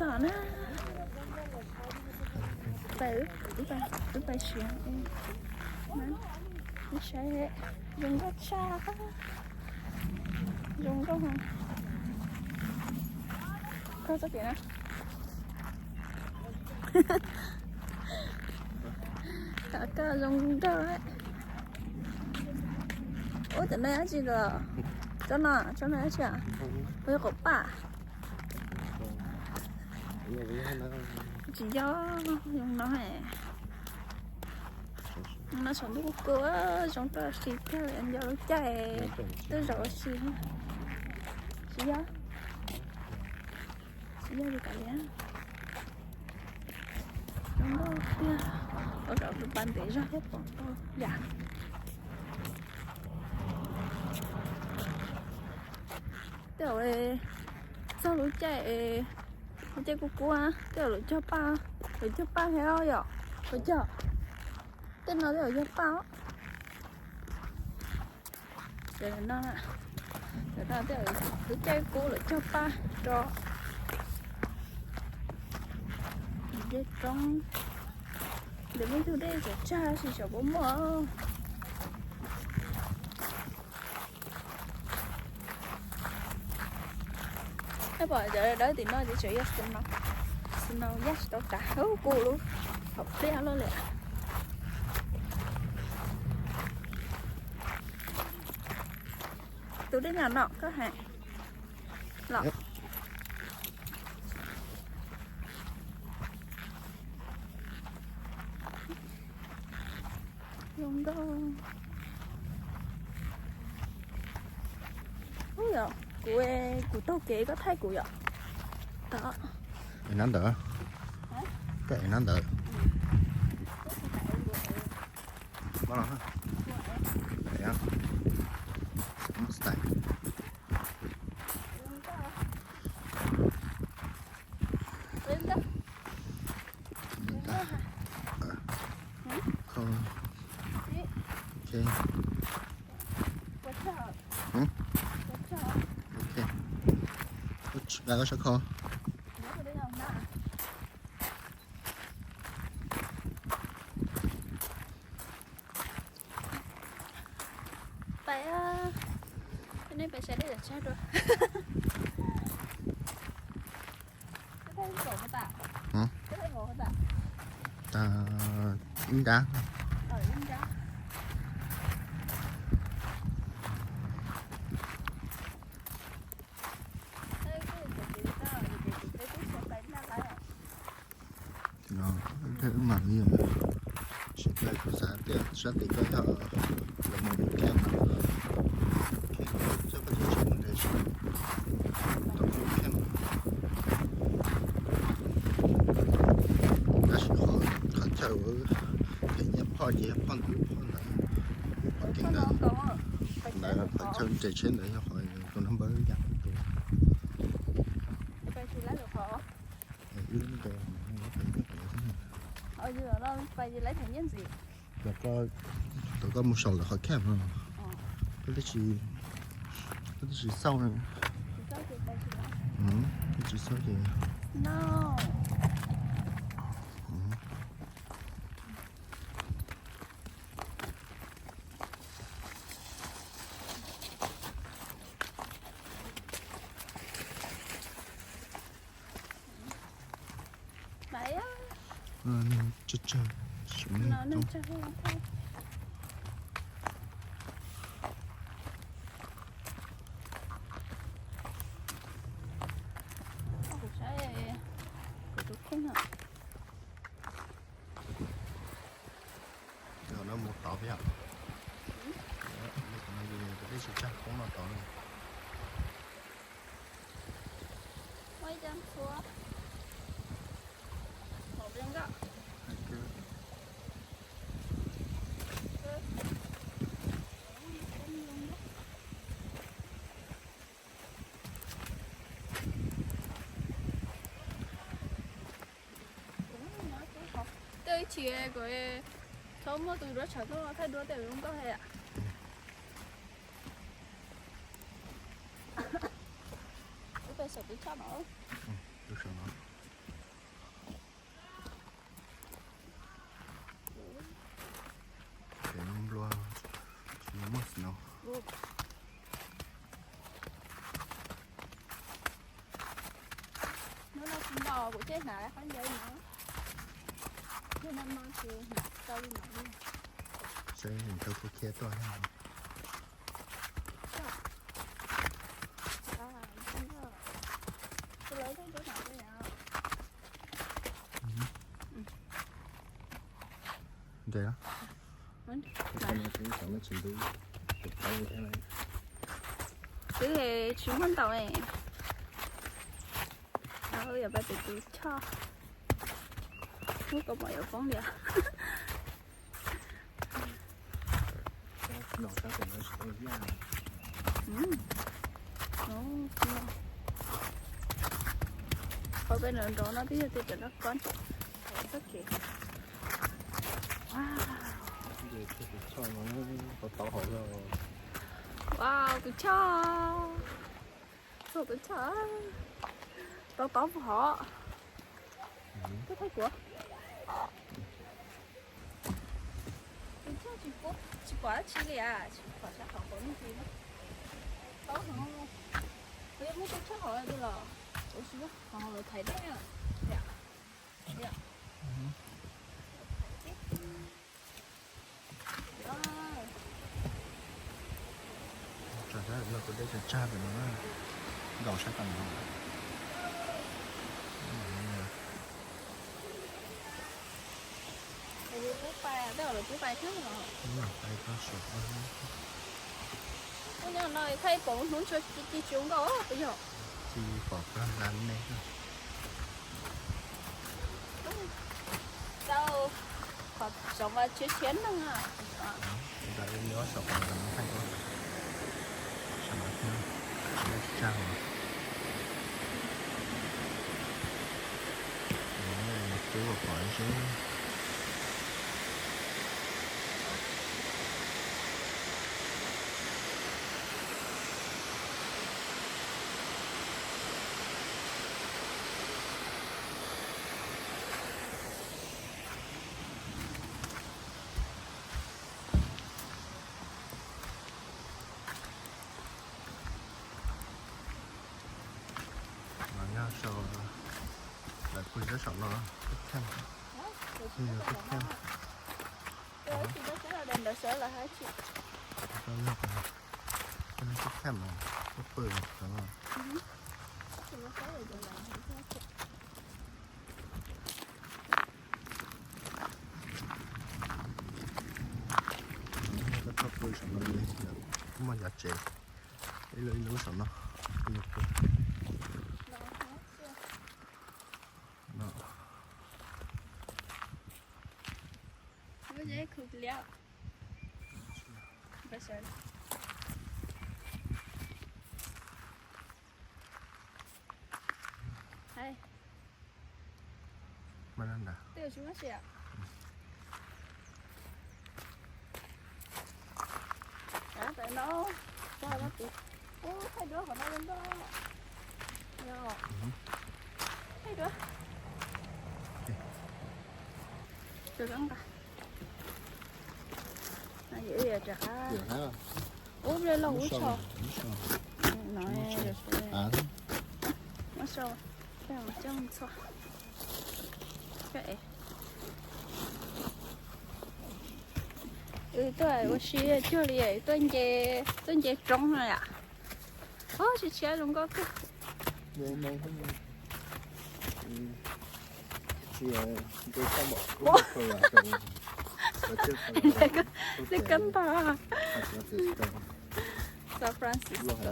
sana. Ướp xuyên. Nó sẽ dùng gắt xa. Dùng có không? Có sao kìa nè. Cả dùng đó đấy. Ủa từ đây gì rồi? Cho nó chứ à? Bây giờ có bà. Chỉ do dùng nó hè. Nó sống lúc cửa trong đó xịt theo em do nó chạy tới rồi xịt. Chỉ do đi cả liền. Trong đó kia ở đó được bàn để ra hết bọn tôi dạ. Tiểu này sao nó chạy của cô á, tiểu nó cho ba heo rồi, phải chưa? Tên nó tiểu cho ba, để nó nè, để nó tiểu nó chạy cô lại cho ba cho, để trong, để mấy thứ đây cho cha thì cho bố mơ. Cái bỏ giờ đó thì nó chỉ chơi xin nó dắt tao cả hấu cô luôn học đeo luôn lẹ tôi đến nào nọ có hả lọ không đâu ôi giời của tao kế có thay của vậy đó cái nắn đỡ cái nắn đỡ bao lâu hả đấy á stay không ok là có sao không phải cái này phải sẽ để chết rồi cái thấy ngộ không ta cái thấy ngộ không ta ta yến đá yến đá nó thế mà nhiều sẽ phải có giá tiền sẽ phải có họ là một cái kem cho cái chuyện này tổng kem đã sẽ họ chờ cái nhập họ gì họ cái nào là họ chơi chạy trên đấy họ còn không bớt giảm tuổi giờ nó phải đi lấy thành nhân gì? Là có một số là họ kém hơn. Cái gì sau này? Cái gì sau gì? No. Đấy á. Chơi nó nên chơi không thôi. Ủa sẽ tôi khen hả? Rồi nó một tỏ với ạ. Cái sự chắc cũng nó tỏ này. Quay chân xuống. Một bên gạo. Tôi chỉ cái 처음 뭐 또 자동화 태도가 되는 거 해야. 이거 서비 참아. Được rồi nó. mò của chết nào phải dây nó cho nên mò thì tao đi nó đi sẽ hình tôi có kia tôi ha tôi lấy cái chỗ nào đây nào đây đó Đúng. cái này cũng chẳng nó chừng đủ được tao như thế này cái này chúng con tàu này rồi giờ bây giờ tôi cho không có mọi người phóng điện nó sẽ còn nó sẽ ra ở bên đó nó biết thì nó con rất kì wow 이제 그 처음에는 더 허려 wow cái cho sao cái cho tao tao họ cái thấy của cái cho chỉ quả chỉ cái à chỉ quả chắc họ có những gì đó tao không cái muốn cái cho họ là được rồi ủa sao họ thấy đấy à dạ dạ trả ra là có đây là cha của nó đầu sẽ tầm nó bố ba đó là bố ba trước rồi đúng rồi đây có sụp nó nói thấy cũng muốn cho đi xuống đó bây giờ thì bỏ ra lăn này đâu họ sống vào chiếc chén đó à đây nhớ sụp là nó thay có sụp nó đây cha rồi nó cứ vào khỏi chứ nha sau lại quên cái sọt nó tiếp theo nhiều tiếp theo cái đó sẽ là đèn đỡ sẽ là hai chị nó lọc này cái này tiếp theo mà nó bự đúng không cái thóc bự sọt nó đi cũng mà giá trị cái lưỡi lưỡi sọt nó nó nó dễ cực liệu bây giờ hay mà nó đã tiêu chúng nó sẽ đó tại nó cho nó thì ô hai đứa của nó lên đó rồi hai đứa chưa gắn cả nó dễ giờ trả kiểu hả úp lên lâu úp sâu sâu nói được à nó sâu cái một trăm sâu cái tôi我是这里蹲姐种了呀是切种个đây mong không thì tôi không bỏ không là cái cánh ta Francisco San Francisco lo hả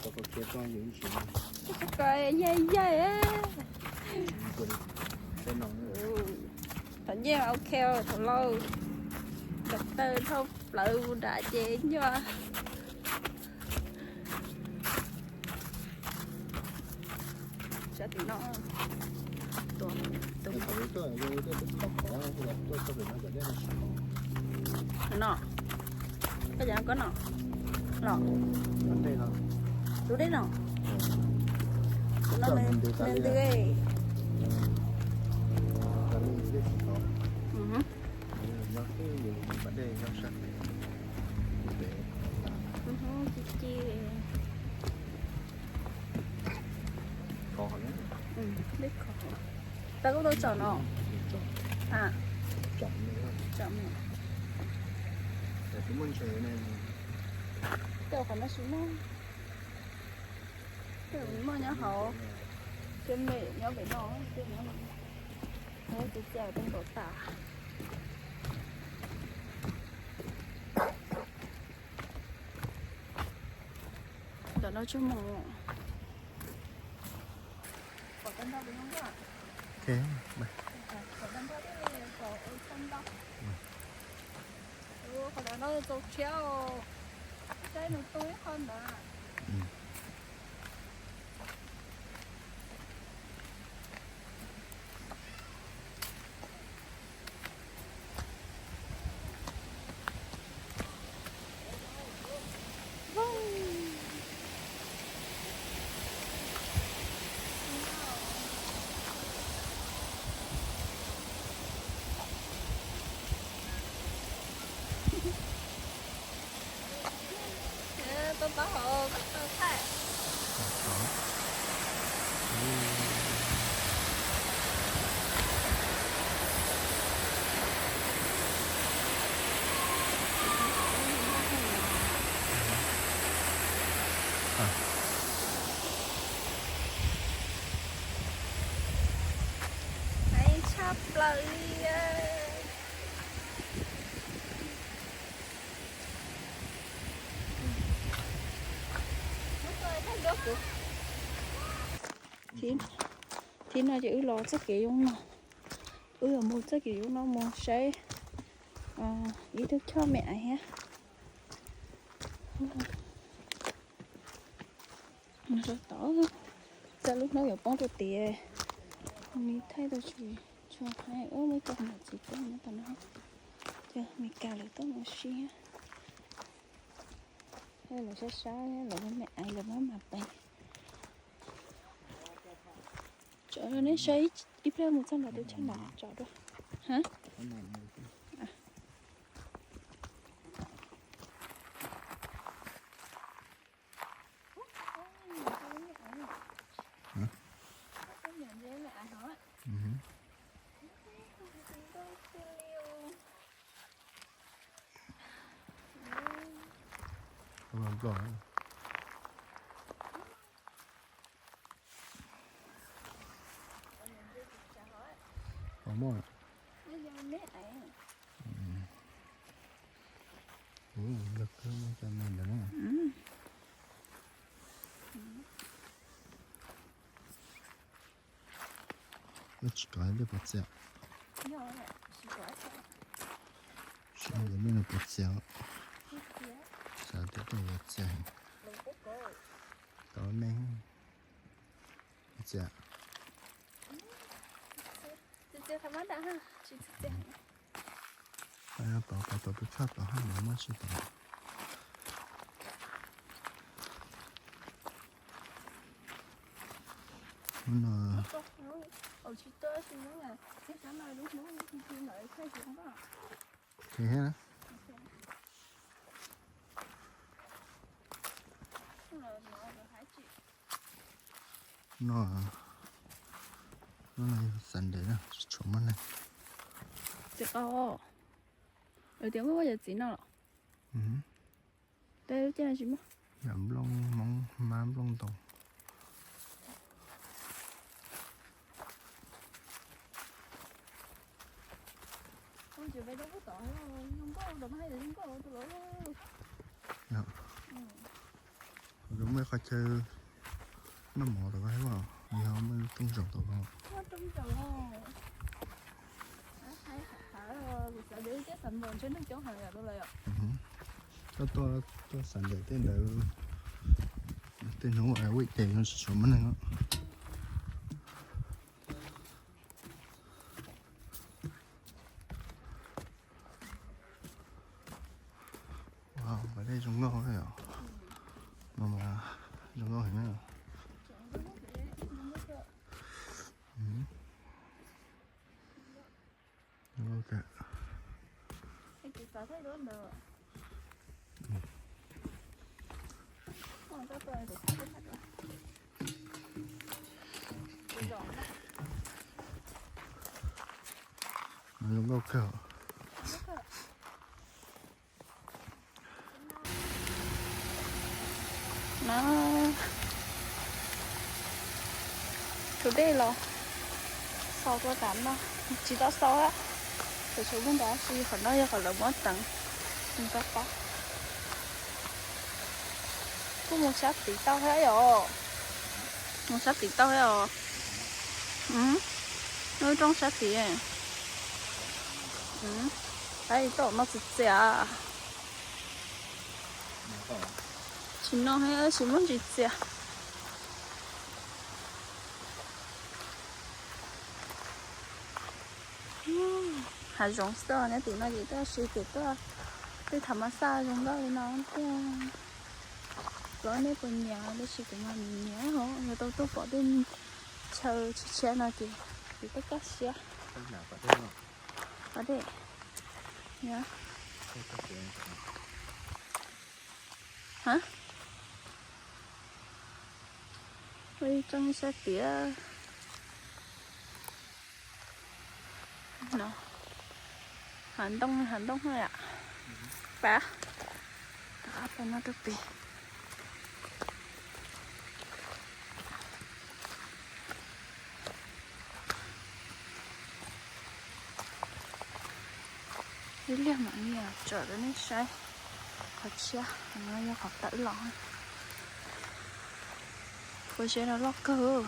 có kia con những chuyện coi dây á cái nó thật nhiên ok thật lâu từ từ thôi lợi đã chế cho sẽ thì nó tuần cái thằng tôi không có tôi có thể nói cái đấy là nọ cái gì có nọ nọ đây là tôi đấy nọ nó lên tươi nó cái nhiều vấn đề nhau sạch để chi có nữa biết khó. Ta có đâu chọn không? À, chọn nữa chọn này. để chúng mình sẽ này Đâu còn nó xuống không? Cái mà nhá hậu. Trên mẹ nhớ phải nó, trên nó. Thế tôi chèo trong đổ tả. Đó nó chưa mù. Có tên đâu bị không ạ? ok mày Có tên đâu đi, có tên đâu. Có tên đâu tôi treo. Cái nó tối hơn đó. Tôi bảo hộ các tôi thay. Hãy chắp lại. Thì nó chỉ lo chắc kiểu giống nó ở một chắc kiểu nó một sẽ ý thức cho mẹ ha rồi tỏ ra lúc nó gặp bóng tôi tìa mình thấy tôi chỉ cho hai mới còn là chỉ có nó tao nó chưa mình cào được tốt một xí hay là sẽ sao là mẹ ai là má mặt đây chỗ nó nên xây ít ra một trăm là tôi chân nào chỗ đó hả làm rồi không rồi lực hơn cho mình được không nó chỉ có được một xẹo chỉ có được một xẹo sao tiếp tục một xẹo có men xẹo phải bảo tôi chắc bảo hai nó mới chỉ bảo nó thế hả nó này sẵn đấy nè chúng mình này这个有点我就知道了。对，这样行吗？ nhậm long mong mám long tông con chiều về đâu có tỏi không có đồng hay là không có tôi lỡ. dạ đúng mấy khoai chơi nó mỏ tao thấy vào nhiều mới tung trồng tao vào Nó trông trời ơi. Hay hả sẽ để cái thành vườn trên nó chỗ hàng là đâu lại ạ. tôi sẵn để tên đời tên nó gọi là quỵ tiền nó số mấy này đó wow ở đây giống ngô đấy à mà giống ngô hình như ok Anh chị sợ thấy đó được. Còn cái tôi được cái thật rồi. Rồi Giống ok hả? Nó chủ đề là sau tôi tắm đó chỉ đó sau á từ chỗ bên đó thì phần đó còn là mất tặng không có có có một sát tí tao hết rồi một sát tí tao hết rồi nơi trong sát tí ấy đấy tổ nó sụt xẻ chỉ nó hay chỉ muốn chỉ xẻ hà giống sơ này tụi nó gì đó suy tụi đó tôi thầm massage trong đó nó có nếu bên nhà nó chỉ cũng là nhớ hả người tôi bỏ đến chờ xe nào kì thì tất cả xe ở đây nhá hả đây trong xe tía nó hẳn đông thôi ạ bà apa nó được bị cái liềm mà nghe trở đến đây sai thật chưa nó học tận lòng bây giờ nó lóc cơ